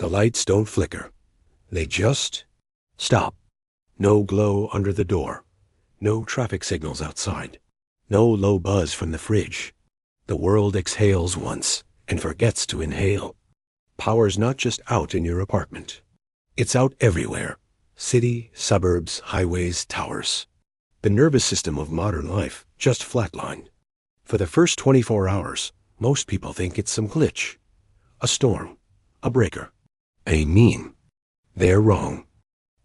The lights don't flicker. They just stop. No glow under the door. No traffic signals outside. No low buzz from the fridge. The world exhales once and forgets to inhale. Power's not just out in your apartment. It's out everywhere. City, suburbs, highways, towers. The nervous system of modern life just flatlined. For the first 24 hours, most people think it's some glitch. A storm. A breaker. A meme. They're wrong.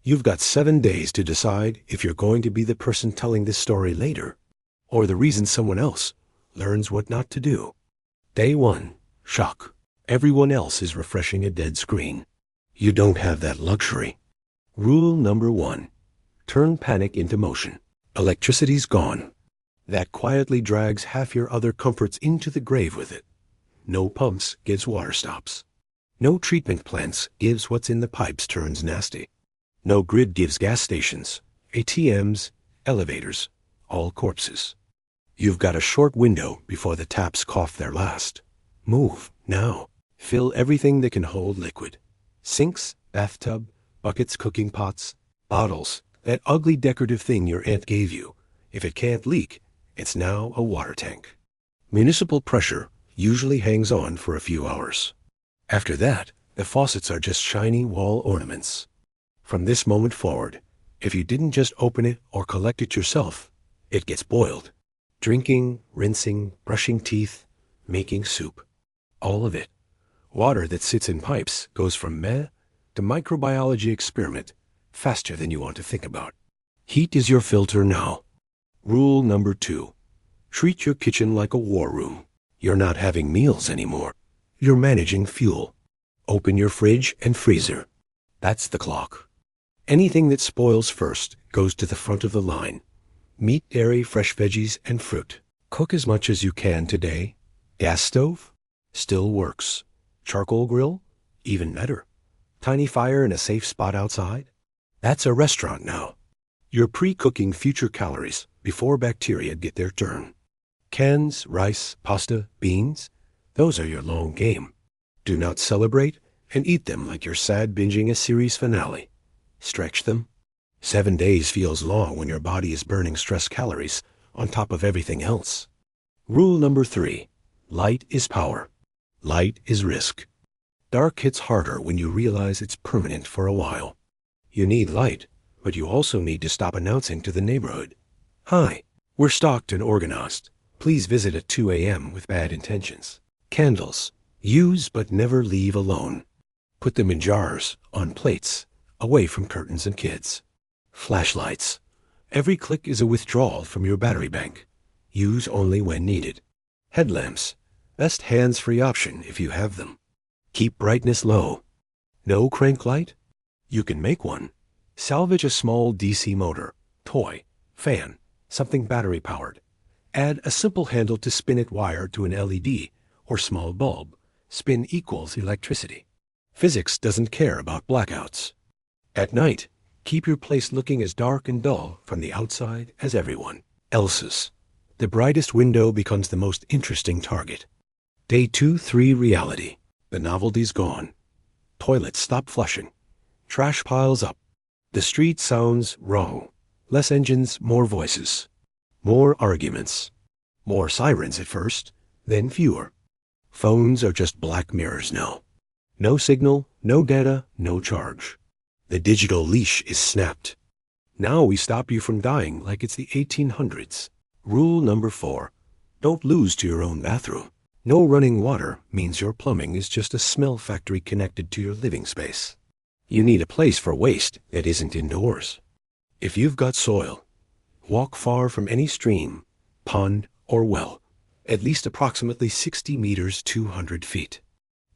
You've got 7 days to decide if you're going to be the person telling this story later, or the reason someone else learns what not to do. Day 1. Shock. Everyone else is refreshing a dead screen. You don't have that luxury. Rule number 1. Turn panic into motion. Electricity's gone. That quietly drags half your other comforts into the grave with it. No pumps gives water stops. No treatment plants gives what's in the pipes turns nasty. No grid gives gas stations, ATMs, elevators, all corpses. You've got a short window before the taps cough their last. Move, now. Fill everything that can hold liquid. Sinks, bathtub, buckets, cooking pots, bottles, that ugly decorative thing your aunt gave you. If it can't leak, it's now a water tank. Municipal pressure usually hangs on for a few hours. After that, the faucets are just shiny wall ornaments. From this moment forward, if you didn't just open it or collect it yourself, it gets boiled. Drinking, rinsing, brushing teeth, making soup. All of it. Water that sits in pipes goes from meh to microbiology experiment faster than you want to think about. Heat is your filter now. Rule number 2. Treat your kitchen like a war room. You're not having meals anymore. You're managing fuel. Open your fridge and freezer. That's the clock. Anything that spoils first goes to the front of the line. Meat, dairy, fresh veggies, and fruit. Cook as much as you can today. Gas stove? Still works. Charcoal grill? Even better. Tiny fire in a safe spot outside? That's a restaurant now. You're pre-cooking future calories before bacteria get their turn. Cans, rice, pasta, beans? Those are your long game. Do not celebrate and eat them like you're sad binging a series finale. Stretch them. 7 days feels long when your body is burning stress calories on top of everything else. Rule number 3. Light is power. Light is risk. Dark hits harder when you realize it's permanent for a while. You need light, but you also need to stop announcing to the neighborhood, "Hi, we're stocked and organized. Please visit at 2 a.m. with bad intentions." Candles. Use but never leave alone. Put them in jars, on plates, away from curtains and kids. Flashlights. Every click is a withdrawal from your battery bank. Use only when needed. Headlamps. Best hands-free option if you have them. Keep brightness low. No crank light? You can make one. Salvage a small DC motor, toy, fan, something battery-powered. Add a simple handle to spin it wired to an LED or small bulb. Spin equals electricity. Physics doesn't care about blackouts. At night, keep your place looking as dark and dull from the outside as everyone else's. The brightest window becomes the most interesting target. Day 2-3 reality. The novelty's gone. Toilets stop flushing. Trash piles up. The street sounds wrong. Less engines, more voices. More arguments. More sirens at first, then fewer. Phones are just black mirrors now. No signal, no data, no charge. The digital leash is snapped. Now we stop you from dying like it's the 1800s. Rule number 4. Don't lose to your own bathroom. No running water means your plumbing is just a smell factory connected to your living space. You need a place for waste that isn't indoors. If you've got soil, walk far from any stream, pond, or well, at least approximately 60 meters, 200 feet.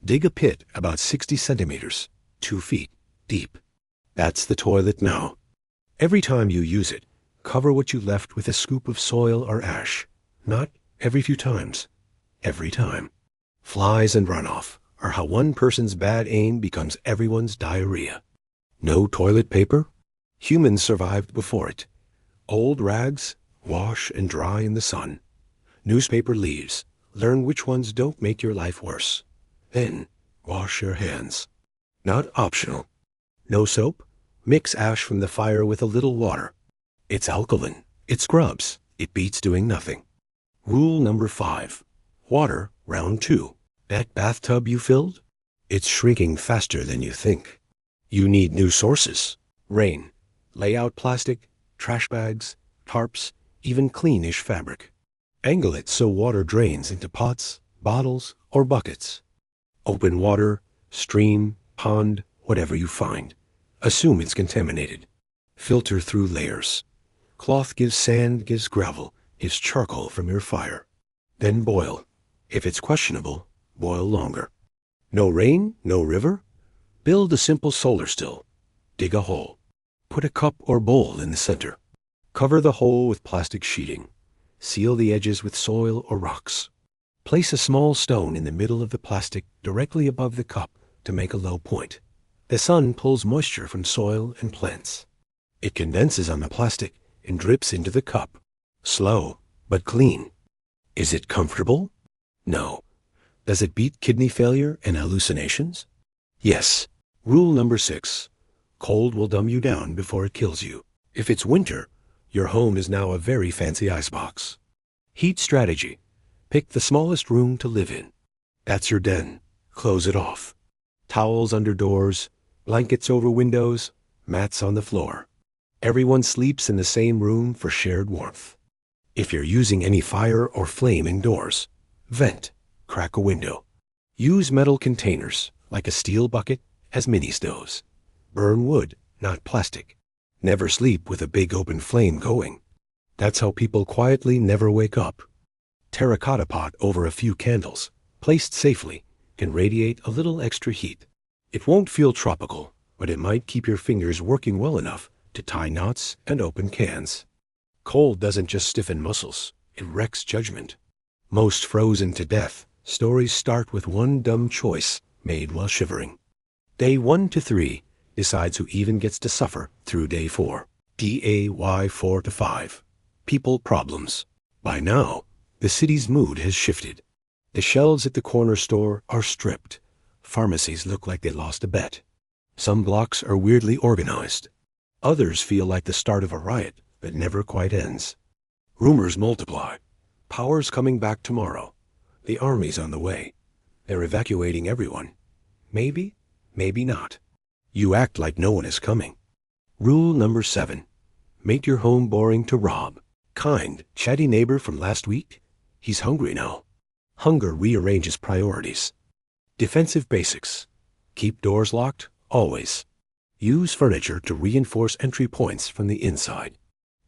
Dig a pit about 60 centimeters, 2 feet, deep. That's the toilet now. Every time you use it, cover what you left with a scoop of soil or ash. Not every few times. Every time. Flies and runoff are how one person's bad aim becomes everyone's diarrhea. No toilet paper? Humans survived before it. Old rags, wash and dry in the sun. Newspaper leaves. Learn which ones don't make your life worse. Then wash your hands. Not optional. No soap? Mix ash from the fire with a little water. It's alkaline. It scrubs. It beats doing nothing. Rule number 5. Water, round 2. That bathtub you filled? It's shrinking faster than you think. You need new sources. Rain, layout plastic, trash bags, tarps, even cleanish fabric. Angle it so water drains into pots, bottles, or buckets. Open water, stream, pond, whatever you find. Assume it's contaminated. Filter through layers. Cloth gives sand, gives gravel, gives charcoal from your fire. Then boil. If it's questionable, boil longer. No rain, no river? Build a simple solar still. Dig a hole. Put a cup or bowl in the center. Cover the hole with plastic sheeting. Seal the edges with soil or rocks. Place a small stone in the middle of the plastic directly above the cup to make a low point. The sun pulls moisture from soil and plants. It condenses on the plastic and drips into the cup. Slow, but clean. Is it comfortable? No. Does it beat kidney failure and hallucinations? Yes. Rule number 6. Cold will dumb you down before it kills you. If it's winter, your home is now a very fancy icebox. Heat strategy. Pick the smallest room to live in. That's your den. Close it off. Towels under doors, blankets over windows, mats on the floor. Everyone sleeps in the same room for shared warmth. If you're using any fire or flame indoors, vent, crack a window. Use metal containers, like a steel bucket, as mini stoves. Burn wood, not plastic. Never sleep with a big open flame going. That's how people quietly never wake up. Terracotta pot over a few candles, placed safely, can radiate a little extra heat. It won't feel tropical, but it might keep your fingers working well enough to tie knots and open cans. Cold doesn't just stiffen muscles, it wrecks judgment. Most frozen to death, stories start with one dumb choice made while shivering. Day 1 to 3 decides who even gets to suffer through day 4. DAY 4 to 5. People problems. By now, the city's mood has shifted. The shelves at the corner store are stripped. Pharmacies look like they lost a bet. Some blocks are weirdly organized. Others feel like the start of a riot that never quite ends. Rumors multiply. Power's coming back tomorrow. The army's on the way. They're evacuating everyone. Maybe, maybe not. You act like no one is coming. Rule number 7. Make your home boring to rob. Kind, chatty neighbor from last week? He's hungry now. Hunger rearranges priorities. Defensive basics. Keep doors locked, always. Use furniture to reinforce entry points from the inside.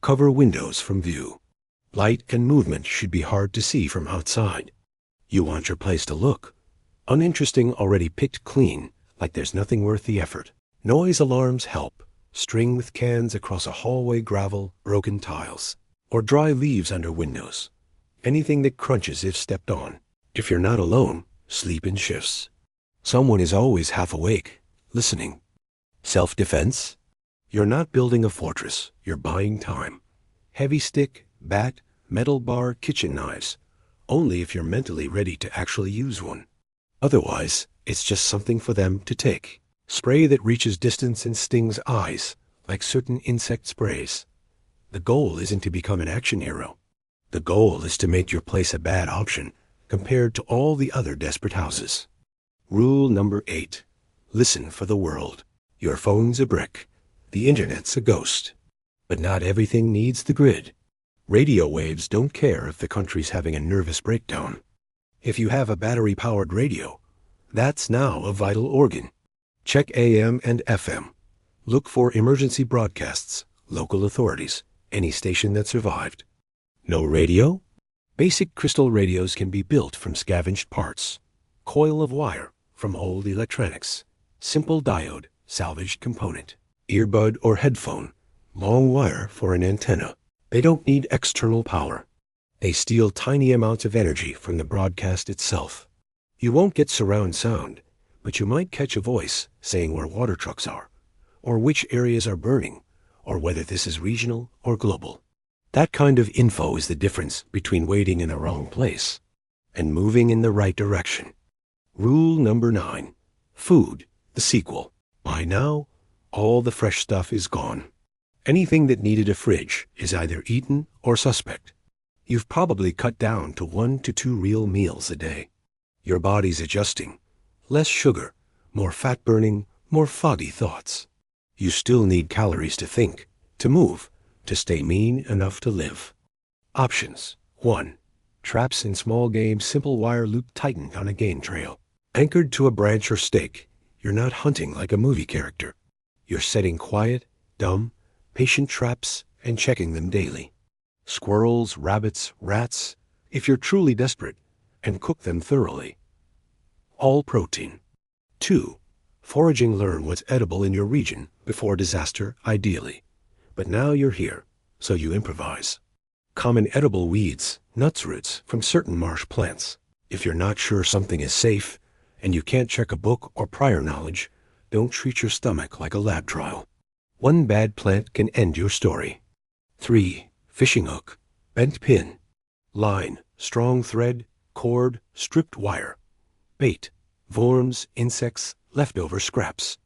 Cover windows from view. Light and movement should be hard to see from outside. You want your place to look uninteresting, already picked clean, like there's nothing worth the effort. Noise alarms help. String with cans across a hallway, gravel, broken tiles, or dry leaves under windows. Anything that crunches if stepped on. If you're not alone, sleep in shifts. Someone is always half awake, listening. Self-defense? You're not building a fortress, you're buying time. Heavy stick, bat, metal bar, kitchen knives. Only if you're mentally ready to actually use one. Otherwise, it's just something for them to take. Spray that reaches distance and stings eyes, like certain insect sprays. The goal isn't to become an action hero. The goal is to make your place a bad option compared to all the other desperate houses. Rule number 8. Listen for the world. Your phone's a brick. The internet's a ghost. But not everything needs the grid. Radio waves don't care if the country's having a nervous breakdown. If you have a battery-powered radio, that's now a vital organ. Check AM and FM. Look for emergency broadcasts, local authorities, any station that survived. No radio? Basic crystal radios can be built from scavenged parts. Coil of wire from old electronics. Simple diode, salvaged component. Earbud or headphone, long wire for an antenna. They don't need external power. They steal tiny amounts of energy from the broadcast itself. You won't get surround sound, but you might catch a voice saying where water trucks are, or which areas are burning, or whether this is regional or global. That kind of info is the difference between waiting in the wrong place and moving in the right direction. Rule number 9. Food, the sequel. By now, all the fresh stuff is gone. Anything that needed a fridge is either eaten or suspect. You've probably cut down to 1 to 2 real meals a day. Your body's adjusting. Less sugar, more fat-burning, more foggy thoughts. You still need calories to think, to move, to stay mean enough to live. Options. 1. Traps in small game simple wire loop tightened on a game trail. Anchored to a branch or stake, you're not hunting like a movie character. You're setting quiet, dumb, patient traps and checking them daily. Squirrels, rabbits, rats, if you're truly desperate, and cook them thoroughly. All protein. 2. Foraging, learn what's edible in your region before disaster, ideally. But now you're here, so you improvise. Common edible weeds, nuts, roots from certain marsh plants. If you're not sure something is safe, and you can't check a book or prior knowledge, don't treat your stomach like a lab trial. One bad plant can end your story. 3. Fishing hook, bent pin, line, strong thread, cord, stripped wire. Bait, worms, insects, leftover scraps.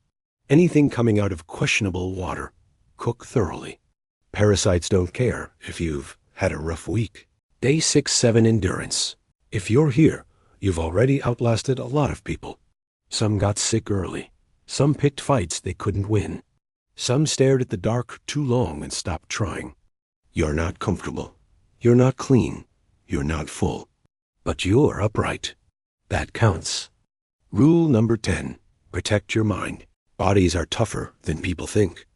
Anything coming out of questionable water. Cook thoroughly. Parasites don't care if you've had a rough week. Day 6-7 endurance. If you're here, you've already outlasted a lot of people. Some got sick early. Some picked fights they couldn't win. Some stared at the dark too long and stopped trying. You're not comfortable. You're not clean. You're not full. But you're upright. That counts. Rule number 10. Protect your mind. Bodies are tougher than people think.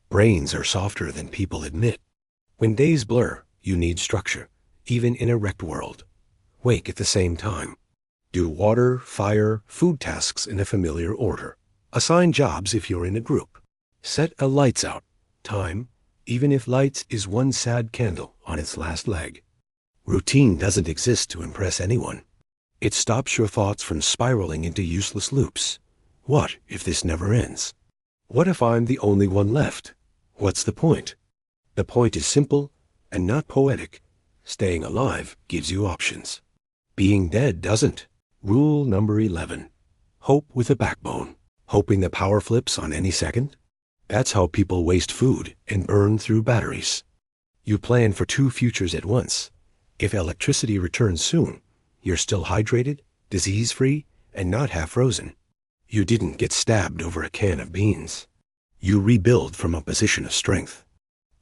Brains are softer than people admit. When days blur, you need structure, even in a wrecked world. Wake at the same time. Do water, fire, food tasks in a familiar order. Assign jobs if you're in a group. Set a lights out time, even if lights is one sad candle on its last leg. Routine doesn't exist to impress anyone. It stops your thoughts from spiraling into useless loops. What if this never ends? What if I'm the only one left? What's the point? The point is simple and not poetic. Staying alive gives you options. Being dead doesn't. Rule number 11. Hope with a backbone. Hoping the power flips on any second? That's how people waste food and burn through batteries. You plan for 2 futures at once. If electricity returns soon, you're still hydrated, disease-free, and not half-frozen. You didn't get stabbed over a can of beans. You rebuild from a position of strength.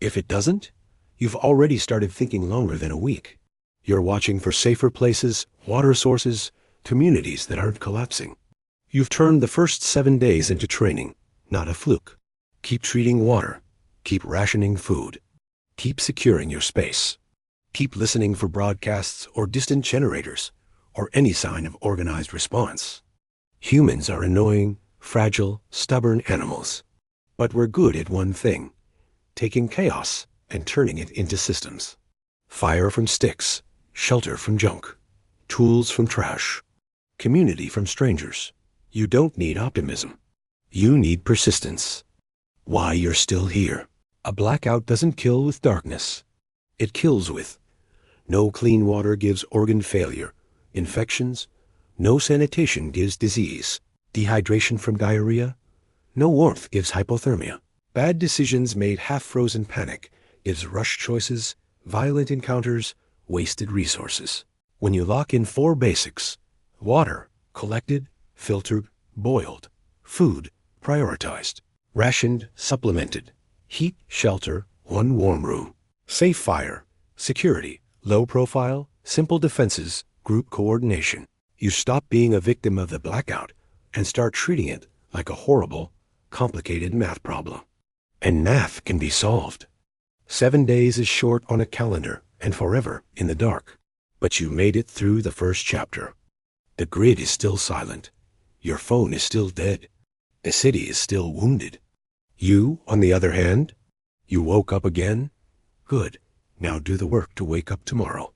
If it doesn't, you've already started thinking longer than a week. You're watching for safer places, water sources, communities that aren't collapsing. You've turned the first 7 days into training, not a fluke. Keep treating water. Keep rationing food. Keep securing your space. Keep listening for broadcasts or distant generators, or any sign of organized response. Humans are annoying, fragile, stubborn animals. But we're good at one thing: taking chaos and turning it into systems. Fire from sticks, shelter from junk, tools from trash, community from strangers. You don't need optimism. You need persistence. Why you're still here. A blackout doesn't kill with darkness. It kills with no clean water gives organ failure, infections. No sanitation gives disease, dehydration from diarrhea. No warmth gives hypothermia. Bad decisions made half-frozen panic gives rushed choices, violent encounters, wasted resources. When you lock in 4 basics: water, collected, filtered, boiled; food, prioritized; rationed, supplemented; heat, shelter, 1 warm room; safe fire, security, low profile, simple defenses, group coordination. You stop being a victim of the blackout and start treating it like a horrible, complicated math problem. And math can be solved. 7 days is short on a calendar and forever in the dark. But you made it through the first chapter. The grid is still silent. Your phone is still dead. The city is still wounded. You, on the other hand, you woke up again? Good. Now do the work to wake up tomorrow.